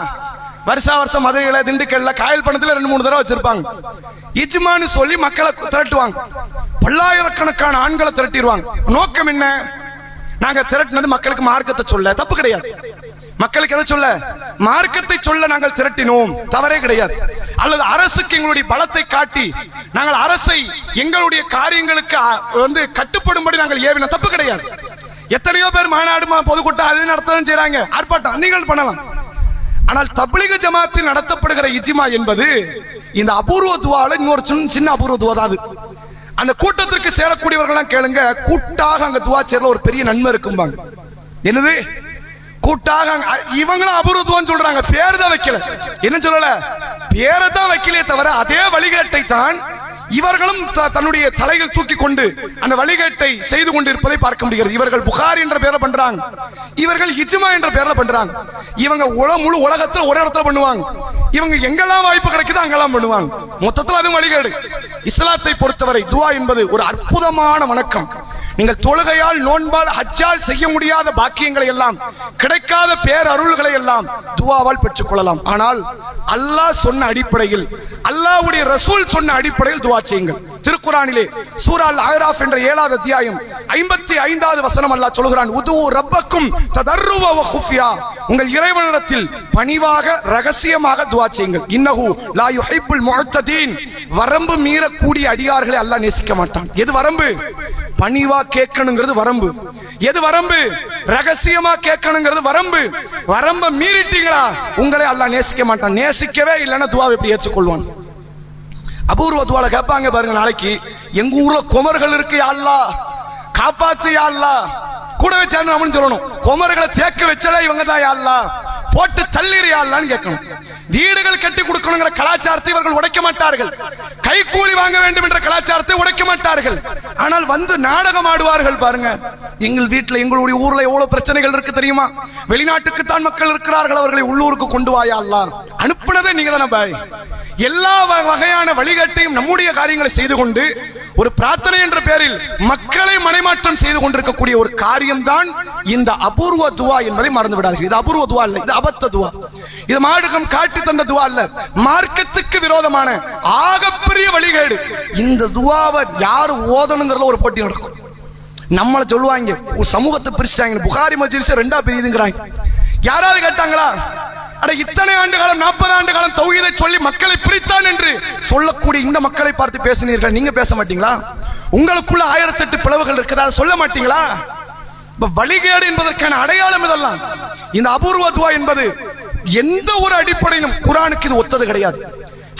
வருஷம் மதுரையில, திண்டுக்கல்ல, காயல்பட்டினத்துல 2-3 தடவை வச்சிருப்பாங்க. இஜ்மான்னு சொல்லி மக்களை திரட்டுவாங்க, பல்லாயிரக்கணக்கான ஆண்களை திரட்டிடுவாங்க. நோக்கம் என்ன? நாங்க திரட்டினது மக்களுக்கு மார்க்கத்தை சொல்ல, தப்பு கிடையாது. மக்களுக்கு எதை சொல்ல? மார்க்கத்தை சொல்ல நாங்கள் திரட்டினோம், தவறே கிடையாது. அல்லது அரசுக்கு எங்களுடைய பலத்தை காட்டி நாங்கள் அரசை எங்களுடைய காரியங்களுக்கு கட்டுப்படும்படி நாங்கள் ஏவினோம், தப்பு கிடையாது. எத்தனையோ பேர் மாநாடு, பொதுக்கூட்டம் அது நடத்தவும் செய்யறாங்க, ஆர்ப்பாட்டம் நீங்கள் பண்ணலாம். ஆனால் தப்லீக் ஜமாத்தில் நடத்தப்படுகிற இஜ்மா என்பது இந்த அபூர்வ துவால இன்னொரு சின்ன அபூர்வ துவா தான். அந்த கூட்டத்திற்கு சேரக்கூடியவர்கள் கேளுங்க, கூட்டாக அங்க துவா சேரல ஒரு பெரிய நன்மை இருக்கும்பாங்க. என்னது? கூட்டாக. இவங்களும் அபூர்வத்துவம் சொல்றாங்க, பேர் தான் வைக்கல. என்ன சொல்லல? பேரை தான் வைக்கலையே தவிர அதே வழிகேட்டை தான் இவர்களும் தன்னுடைய தலையில் தூக்கி கொண்டு அந்த வழிகேட்டை செய்து கொண்டிருப்பதை பார்க்க முடிகிறது. இவர்கள் புகாரி என்ற பேர்ல பண்றாங்க, இவர்கள் இஜ்மா என்ற பேர்ல பண்றாங்க. இவங்க முழு உலகத்துல ஒரு இடத்துல பண்ணுவாங்க, இவங்க எங்கெல்லாம் வாய்ப்பு கிடைக்குதோ அங்கெல்லாம் பண்ணுவாங்க. மொத்தத்தில் அது வழிகேடு. இஸ்லாத்தை பொறுத்தவரை துவா என்பது ஒரு அற்புதமான வணக்கம். நீங்கள் தொழுகையால், நோன்பால், ஹஜ்ஜால் செய்ய முடியாத பாக்கியங்களை எல்லாம், கிடைக்காத பேரருள்களை எல்லாம் துவாவால் பெற்றுக் கொள்ளலாம். ஆனால் அல்லாஹ் சொன்ன அடிப்படையில், அல்லாஹ்வுடைய ரசூல் சொன்ன அடிப்படையில் துவா செய்யுங்கள். திருக்குர்ஆனிலே சூரா அல்-அஹ்ராஃப் என்ற 7வது அத்தியாயம் 55வது வசனம் அல்லாஹ் சொல்கிறான், உது ரப்பக்கும் ததர்ருவ வ குஃபியா, உங்கள் இறைவனிடத்தில் பணிவாக ரகசியமாக துவா செய்யுங்கள். இன்னஹு லா யுஹிப்புல் முஅத்ததீன், வரம்பு மீறக்கூடிய அடியார்களை அல்லாஹ் நேசிக்க மாட்டான். எது வரம்பு? பணிவா கேட்கணுங்கிறது வரம்பு. எது வரம்பு? ரகசியமா கேட்கணுங்கிறது வரம்பு. வரம்ப மீறிட்டீங்களா உங்களை அல்லாஹ் நேசிக்க மாட்டான். நேசிக்கவே இல்லைன்னா துவா எப்படி ஏற்றுக்கொள்வான்? அபூர்வ துவால கேட்பாங்க பாருங்க, நாளைக்கு எங்க ஊர்ல குமர்கள் இருக்கு, யா அல்லாஹ் காப்பாத்து, யா அல்லாஹ் கூடவே சேர்ந்து நம்மன்னு சொல்லணும். குமர்களை தேக்க வச்சதே இவங்க தான், யா அல்லாஹ் போட்டு தள்ளிரு யா அல்லாஹ்னு கேட்கணும். வீடுகள் கட்டி கொடுக்கணுங்கிற கலாச்சாரத்தை இவர்கள் உடைக்க மாட்டார்கள், கைக்கூலி வாங்க வேண்டும் என்ற கலாச்சாரத்தை உடைக்க மாட்டார்கள். ஆனால் வந்து நாடகம் ஆடுவார்கள் பாருங்க. எங்கள் வீட்டில், எங்களுடைய ஊர்ல எவ்வளவு பிரச்சனைகள் இருக்கு தெரியுமா? வெளிநாட்டுக்கு தான் மக்கள் இருக்கிறார்கள், அவர்களை உள்ளூருக்கு கொண்டு வாயா அல்லாஹ், அனுப்புனதே நீங்க தானே பாய். எல்லா வகையான வழிகாட்டையும் நம்முடைய காரியங்களை செய்து கொண்டு ஒரு பிரார்த்தனை என்ற பெயரில் மக்களை மனைமாற்றம் செய்து கொண்டிருக்கக்கூடிய ஒரு காரியம்தான் இந்த அபூர்வ துவா என்பதை மறந்து விடாதீர்கள். இது அபூர்வ துவா இல்லை, இது அபத்த துவா. இது மார்க்கம் காட்டி தந்த துவா அல்ல, மார்க்கத்துக்கு விரோதமான ஆகப்பெரிய வழிகேடு. இந்த துவாவை யாரு ஓதணுங்கிறதுல ஒரு போட்டி நடக்கும். நம்மளை சொல்லுவாங்க சமூகத்தை பிரிச்சுட்டாங்க, புகாரி மஜ்லிஸ் 2ஆ பிரியுதுங்கிறாங்க. யாராவது கேட்டாங்களா? அட இத்தனை ஆண்டு காலம், 40 ஆண்டு காலம் தௌஹீதை சொல்லி மக்களை பிரித்தான் என்று சொல்லக்கூடிய இந்த மக்களை பார்த்து பேசினீர்கள், நீங்க பேச மாட்டீங்களா? உங்களுக்குள்ள 1008 பிளவுகள் இருக்குதா, சொல்ல மாட்டீங்களா? வழிகேடு என்பதற்கான அடையாளம் இதெல்லாம். இந்த அபூர்வ துவா என்பது எந்த ஒரு அடிப்படையிலும் குர்ஆனுக்கு இது ஒத்தது கிடையாது,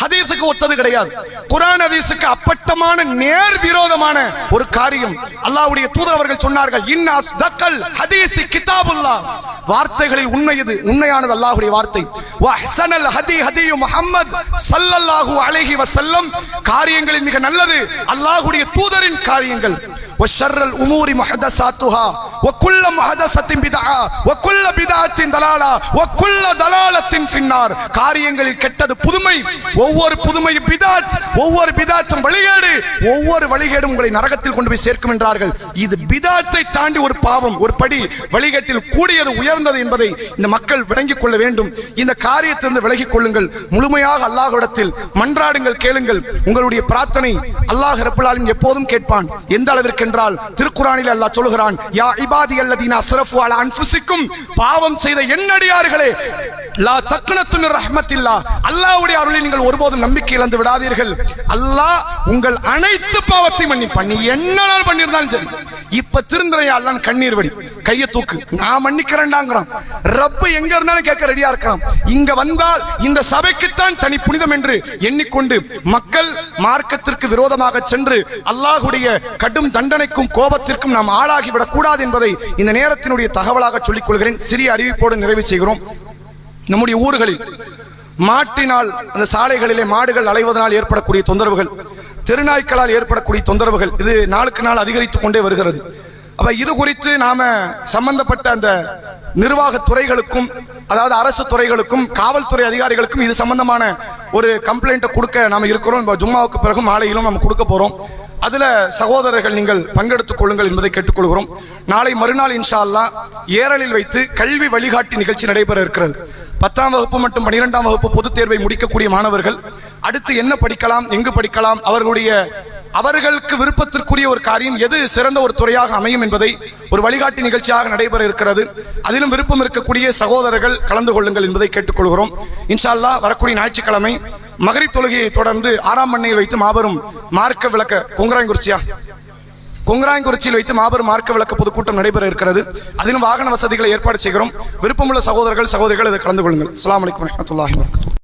ஹதீஸுக்கு ஒத்தது கிடையாது. குர்ஆன் ஹதீஸுக்கு அப்பட்டமான நேர் விரோதமான ஒரு காரியம். அல்லாஹ்வுடைய தூதர் அவர்கள் சொன்னார்கள், இன் அஸ்தகல் ஹதீஸி கிதாபுல்லாஹ், வார்த்தைகளில் உண்மையது, உண்மையானது அல்லாஹ்வுடைய வார்த்தை. வ அஹ்ஸனல் ஹதி ஹதி முஹம்மத் ஸல்லல்லாஹு அலைஹி வஸல்லம், காரியங்களில் மிக நல்லது அல்லாஹ்வுடைய தூதரின் காரியங்கள். وشر الأمور محدثاتها وكل محدثة بدعة وكل بدعة ضلالة وكل ضلالة في النار. காரியங்களில் கெட்டது புதுமை, ஒவ்வொரு புதுமை பிதாத், ஒவ்வொரு பிதாத்தும் வழிகேடு, ஒவ்வொரு வழிகேடும் உங்களை நரகத்தில் கொண்டு போய் சேர்க்கும் என்றார்கள். இது பிதாத்தை தாண்டி ஒரு பாவம், ஒரு படி வழிகேட்டில் கூடியது உயர்ந்தது என்பதை இந்த மக்கள் விளங்கிக் கொள்ள வேண்டும். இந்த காரியத்திலிருந்து விலகிக் கொள்ளுங்கள். முழுமையாக அல்லாஹ்விடத்தில் மன்றாடுங்கள், கேளுங்கள். உங்களுடைய பிரார்த்தனை அல்லாஹ் ரப்பல் ஆலமீன் எப்போதும் கேட்பான். எந்த அளவிற்கு என்றால் திருக்குர்ஆனில் அல்லாஹ் சொல்கிறான், யா இபாதி அல்லதீன அஸ்ரஃபு அலா அன்ஃபுசிக்கும், பாவம் செய்த என்னடியார்களே, லா தக்னத்து மின் ரஹ்மத்தில்லாஹ், அல்லாஹ்வுடைய அருளில் நீங்கள் ஒருபோதும் நம்பிக்கை இழந்து விடாதீர்கள். அல்லாஹ் உங்கள் அனைத்து பாவத்தை மன்னிப்பான். நீ என்னனால் பண்ணியிருந்தாலும் சரி, இப்ப திருந்தறையா அல்லாஹ் கண்ணீர் வடி, கையை தூக்கு, நான் மன்னிக்கிறேன்டாங்கிறான். ரப்பு எங்க இருந்தாலும் கேட்க ரெடியா இருக்கிறான். இங்க வந்தால் இந்த சபைக்குத்தான் தனி புனிதம் என்று எண்ணிக்கொண்டு மக்கள் மார்க்கத்திற்கு விரோதமாக சென்று அல்லாஹ்வுடைய கடும் தண்டனைக்கும் கோபத்திற்கும் நாம் ஆளாகிவிடக் கூடாது என்பதை இந்த நேரத்தினுடைய தகவலாக சொல்லிக் கொள்கிறேன். சிறிய அறிவிப்போடு நிறைவு செய்கிறோம். நம்முடைய ஊர்களில் மாட்டினால், அந்த சாலைகளிலே மாடுகள் அலைவதனால் ஏற்படக்கூடிய தொந்தரவுகள், தெருநாய்க்களால் ஏற்படக்கூடிய தொந்தரவுகள், இது நாளுக்கு நாள் அதிகரித்துக் கொண்டே வருகிறது. அப்ப இது குறித்து நாம சம்பந்தப்பட்ட அந்த நிர்வாக துறைகளுக்கும், அதாவது அரசு துறைகளுக்கும் காவல்துறை அதிகாரிகளுக்கும் இது சம்பந்தமான ஒரு கம்ப்ளைண்ட்டை கொடுக்க நாம இருக்கிறோம். இப்போ ஜும்மாவுக்கு பிறகு மாலையிலும் நம்ம கொடுக்க போறோம். அதுல சகோதரர்கள் நீங்கள் பங்கெடுத்துக் கொள்ளுங்கள் என்பதை கேட்டுக்கொள்கிறோம். நாளை மறுநாள் இன்ஷா அல்லாஹ் ஏரலில் வைத்து கல்வி வழிகாட்டி நிகழ்ச்சி நடைபெற இருக்கிறது. 10ஆம் வகுப்பு மற்றும் 12ஆம் வகுப்பு பொதுத் தேர்வை முடிக்கக்கூடிய மாணவர்கள் அடுத்து என்ன படிக்கலாம், எங்கு படிக்கலாம், அவர்களுக்கு விருப்பத்திற்குரிய ஒரு காரியம் எது சிறந்த ஒரு துறையாக அமையும் என்பதை ஒரு வழிகாட்டி நிகழ்ச்சியாக நடைபெற இருக்கிறது. அதிலும் விருப்பம் இருக்கக்கூடிய சகோதரர்கள் கலந்து கொள்ளுங்கள் என்பதை கேட்டுக்கொள்கிறோம். இன்ஷா அல்லாஹ் வரக்கூடிய ஞாயிற்றுக்கிழமை மகரிப் தொழுகையை தொடர்ந்து 6ஆம் மண்ணையில் வைத்து மாபெரும் மார்க்க விளக்க கொங்கராயங்குறிச்சியில் வைத்து மாபெரும் மார்க்க விளக்க பொதுக்கூட்டம் நடைபெற இருக்கிறது. அதிலும் வாகன வசதிகளை ஏற்பாடு செய்கிறோம். விருப்பமுள்ள சகோதரர்கள் சகோதரிகள் இதில் கலந்து கொள்ளுங்கள். அஸ்ஸலாமு அலைக்கும் வரஹ்மத்துல்லாஹி வபரகாத்துஹு.